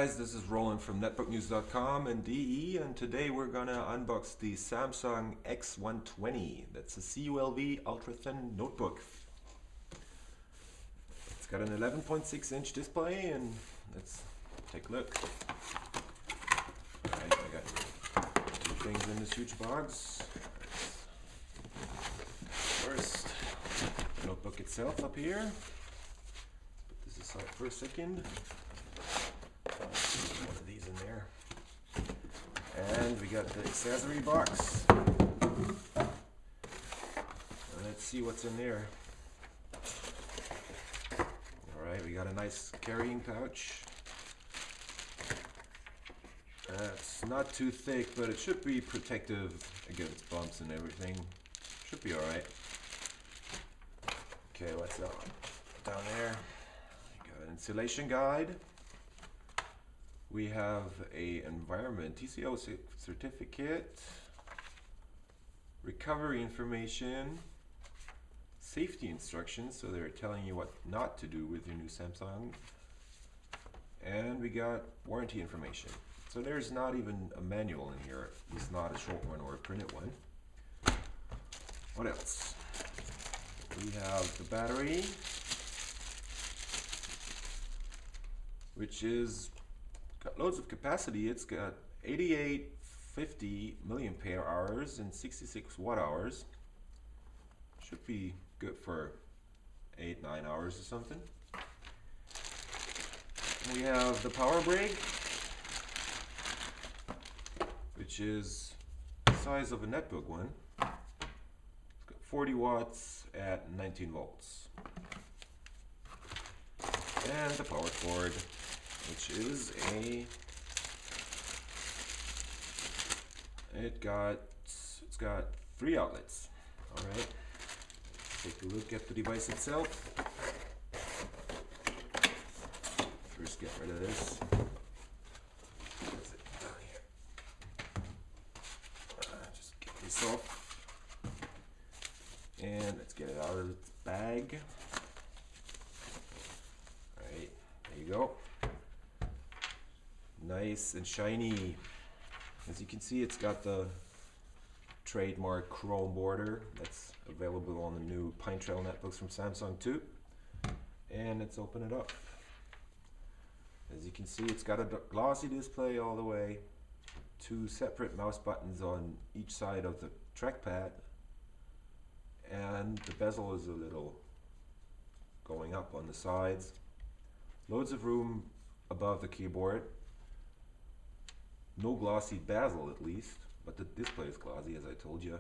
guys, this is Roland from netbooknews.com and DE, and today we're gonna unbox the Samsung X120. That's a CULV ultra thin notebook. It's got an 11.6-inch display, and let's take a look. Alright, I got two things in this huge box. First, the notebook itself up here. Put this aside for a second. One of these in there. And we got the accessory box. Let's see what's in there. Alright, we got a nice carrying pouch. It's not too thick, but it should be protective against bumps and everything. Should be alright. Okay, what's down there? We got an installation guide. We have a environment TCO certificate, recovery information, safety instructions, so they're telling you what not to do with your new Samsung, and we got warranty information. So there's not even a manual in here. It's not a short one or a printed one. What else? We have the battery, which is got loads of capacity. It's got 8850 milliampere hours and 66 watt hours. Should be good for 8-9 hours or something. We have the power brick, which is the size of a netbook one. It's got 40 watts at 19 volts. And the power cord, which is it's got 3 outlets. Alright, take a look at the device itself. First get rid of this. Where's it? Down here. Just get this off. And let's get it out of its bag. Alright, there you go. Nice and shiny. As you can see, it's got the trademark chrome border that's available on the new Pine Trail netbooks from Samsung too. And let's open it up. As you can see, it's got a glossy display all the way, 2 separate mouse buttons on each side of the trackpad, and the bezel is a little going up on the sides. Loads of room above the keyboard. No glossy bezel at least, but the display is glossy, as I told you.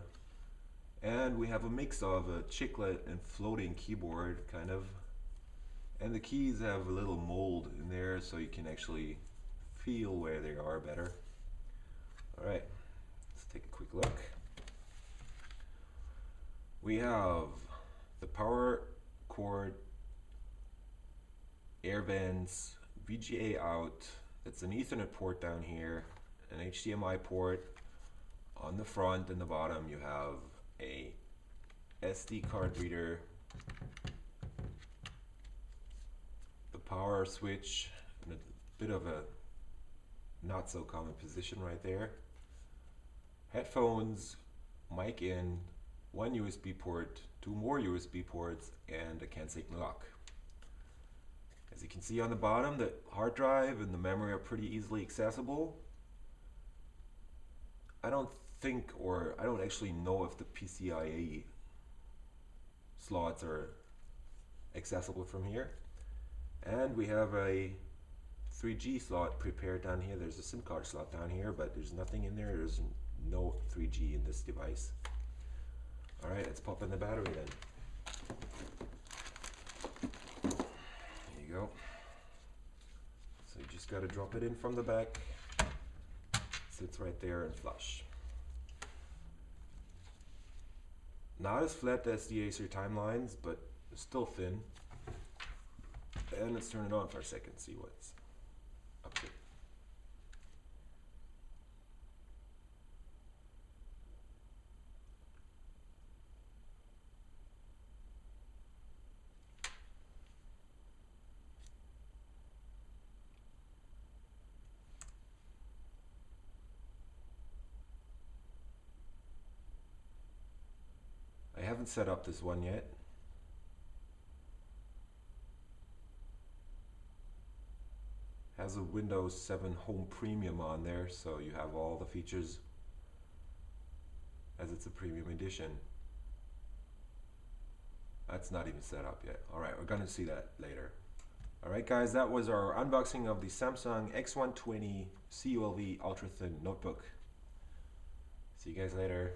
And we have a mix of a chiclet and floating keyboard, kind of. And the keys have a little mold in there, so you can actually feel where they are better. Alright, let's take a quick look. We have the power cord, air vents, VGA out. It's an Ethernet port down here, an HDMI port. On the front and the bottom you have a SD card reader, the power switch in a bit of a not so common position right there, headphones, mic in, 1 USB port, 2 more USB ports, and a CAN signal lock. As you can see on the bottom, the hard drive and the memory are pretty easily accessible. I don't actually know if the PCIe slots are accessible from here. And we have a 3G slot prepared down here. There's a SIM card slot down here, but there's nothing in there. There's no 3G in this device. Alright, let's pop in the battery then. There you go. So you just gotta drop it in from the back. Sits right there and flush. Not as flat as the Acer timelines, but still thin. And let's turn it on for a second, see what's up to. haven't set up this one yet. Has a Windows 7 Home Premium on there, so you have all the features as it's a premium edition. That's not even set up yet. Alright, we're gonna see that later. Alright guys, that was our unboxing of the Samsung X120 CULV Ultra Thin Notebook. See you guys later.